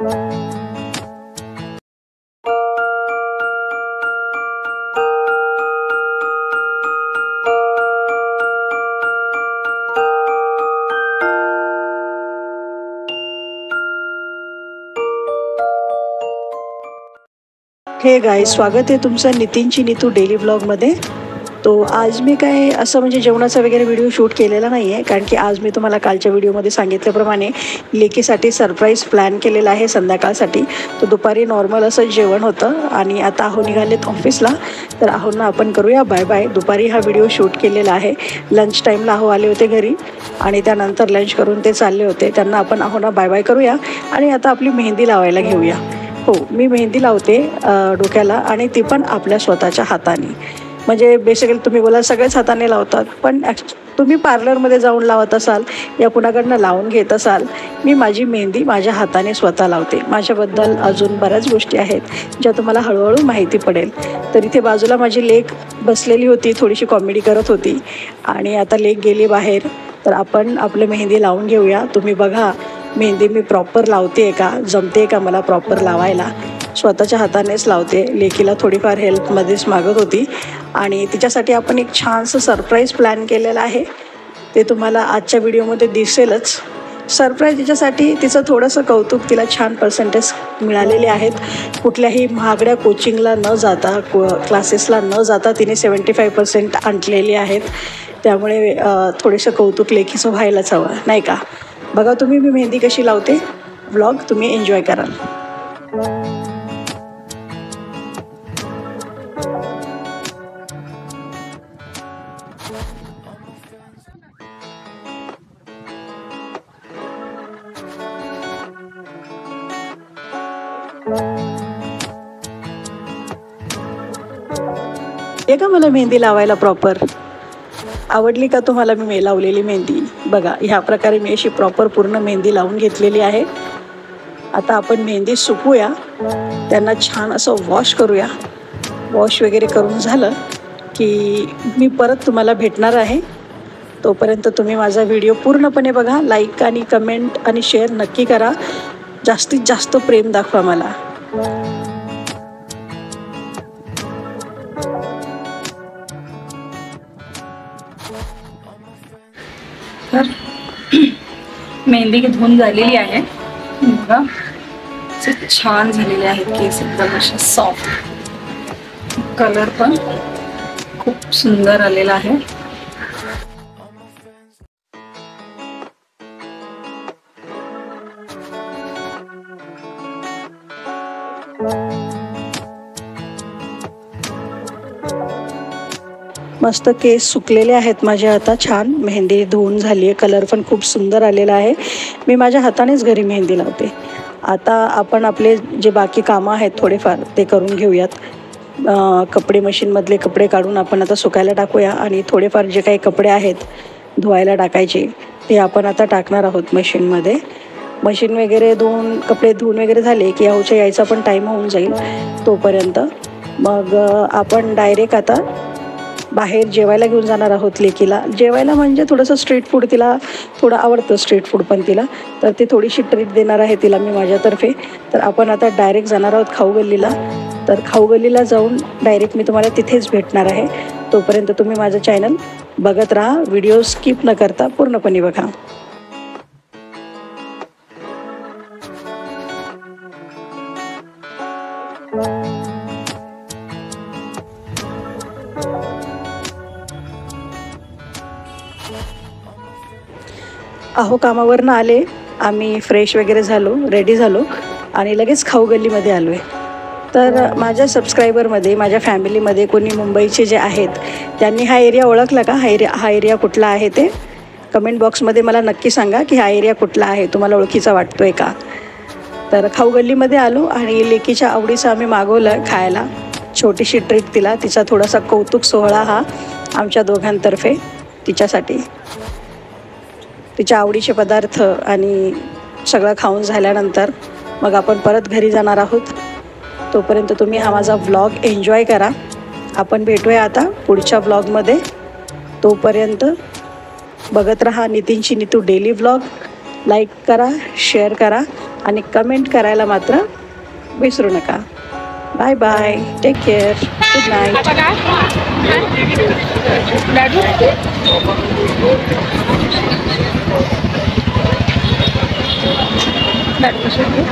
हे गाईज, स्वागत आहे तुमचं नितीनची नीतू डेली व्लॉगमध्ये। तो आज मी काय असं म्हणजे जेवणाचा वगैरे व्हिडिओ शूट केलेला नाही आहे, कारण की आज मी तुम्हाला कालच्या व्हिडिओमध्ये सांगितल्याप्रमाणे लेकीसाठी सरप्राईज प्लॅन केलेला आहे संध्याकाळसाठी। तो दुपारी नॉर्मल असं जेवण होतं आणि आता आहो निघालेत ऑफिसला, तर आहोंना आपण करूया बाय बाय। दुपारी हा व्हिडिओ शूट केलेला आहे, लंच टाईमला आहो आले होते घरी आणि त्यानंतर लंच करून ते चालले होते। त्यांना आपण आहोंना बाय बाय करूया आणि आता आपली मेहंदी लावायला घेऊया। हो, मी मेहंदी लावते डोक्याला, आणि ती पण आपल्या स्वतःच्या हाताने। म्हणजे बेसिकली तुम्ही बोला सगळेच हाताने लावतात, पण तुम्ही पार्लरमध्ये जाऊन लावत असाल या कुणाकडनं लावून घेत असाल, मी माझी मेहंदी माझ्या हाताने स्वतः लावते। माझ्याबद्दल अजून बऱ्याच गोष्टी आहेत ज्या तुम्हाला हळूहळू माहिती पडेल। तर इथे बाजूला माझी लेक बसलेली होती, थोडीशी कॉमेडी करत होती आणि आता लेक गेली बाहेर। तर आपण आपलं मेहंदी लावून घेऊया। तुम्ही बघा मेहंदी मी प्रॉपर लावते का, जमते का मला प्रॉपर लावायला। स्वतःच्या हातानेच लावते, लेकीला थोडीफार हेल्पमध्येच मागत होती आणि तिच्यासाठी आपण एक छानसं सरप्राईज प्लॅन केलेलं आहे, ते तुम्हाला आजच्या व्हिडिओमध्ये दिसेलच। सरप्राईज तिच्यासाठी तिचं थोडंसं कौतुक, तिला छान पर्सेंटेज मिळालेले आहेत। कुठल्याही महागड्या कोचिंगला न जाता क्लासेसला न जाता तिने 75% आणलेले आहेत, त्यामुळे थोडेसं कौतुक लेकीचं व्हायलाच हवं, नाही का। बघा तुम्ही मी मेहंदी कशी लावते, व्लॉग तुम्ही एन्जॉय कराल। हे का मला मेहंदी लावायला प्रॉपर आवडली का तुम्हाला मी लावलेली मेहंदी? बघा ह्या प्रकारे मी अशी प्रॉपर पूर्ण मेहंदी लावून घेतलेली आहे। आता आपण मेहंदी सुकवूया, त्यांना छान असं वॉश करूया। वॉश वगैरे करून झालं की मी परत तुम्हाला भेटणार आहे। तोपर्यंत तुम्ही माझा व्हिडिओ पूर्णपणे बघा, लाईक आणि कमेंट आणि शेअर नक्की करा, जास्तीत जास्त प्रेम दाखवा मला। तर मेहंदी धुवून झालेली आहे बघा, छान झालेले आहेत केस, एकदम असे सॉफ्ट, कलर पण खूप सुंदर आलेला आहे। मस्त केस सुकलेले आहेत माझे, आता छान मेहंदी धुवून झाली आहे, कलर पण खूप सुंदर आलेला आहे। मी माझ्या हातानेच घरी मेहंदी लावते। आता आपण आपले जे बाकी कामं आहेत थोडेफार ते करून घेऊयात। कपडे मशीनमधले कपडे काढून आपण आता सुकायला टाकूया आणि थोडेफार जे काही कपडे आहेत धुवायला टाकायचे ते आपण आता टाकणार आहोत मशीनमध्ये। मशीन वगैरे धुवून कपडे धुवून वगैरे झाले की आऊच्या यायचा पण टाईम होऊन जाईल तोपर्यंत। मग आपण डायरेक्ट आता बाहेर जेवायला घेऊन जाणार आहोत लेकीला। जेवायला म्हणजे थोडंसं स्ट्रीट फूड, तिला थोडं आवडतं स्ट्रीट फूड पण तिला, तर ती थोडीशी ट्रीट देणार आहे तिला मी माझ्यातर्फे। तर आपण आता डायरेक्ट जाणार आहोत खाऊ गल्लीला। तर खाऊ गल्लीला जाऊन डायरेक्ट मी तुम्हाला तिथेच भेटणार आहे। तोपर्यंत तुम्ही माझं चॅनल बघत राहा, व्हिडिओ स्किप न करता पूर्णपणे बघा। आहो कामावरनं आले आम्ही, फ्रेश वगैरे झालो, रेडी झालो आणि लगेच खाऊ गल्लीमध्ये आलो आहे। तर माझ्या सबस्क्रायबरमध्ये, माझ्या फॅमिलीमध्ये कोणी मुंबईचे जे आहेत त्यांनी हा एरिया ओळखला का? हा एरिया कुठला आहे ते कमेंट बॉक्समध्ये मला नक्की सांगा की हा एरिया कुठला आहे, तुम्हाला ओळखीचा वाटतोय का? तर खाऊ गल्लीमध्ये आलो आणि लेकीच्या आवडीचं आम्ही मागवलं खायला, छोटीशी ट्रीट तिला, तिचा थोडासा कौतुक सोहळा हा आमच्या दोघांतर्फे तिच्यासाठी। तिच्या आवडीचे पदार्थ आणि सगळं खाऊन झाल्यानंतर मग आपण परत घरी जाणार आहोत। तोपर्यंत तुम्ही हा माझा व्लॉग एन्जॉय करा। आपण भेटूया आता पुढच्या व्लॉगमध्ये, तोपर्यंत बघत रहा नितीनची नीतू डेली व्लॉग। लाईक करा, शेअर करा आणि कमेंट करायला मात्र विसरू नका. Bye bye, take care, good night. आता काय लाडू लाडू कसे घेऊ?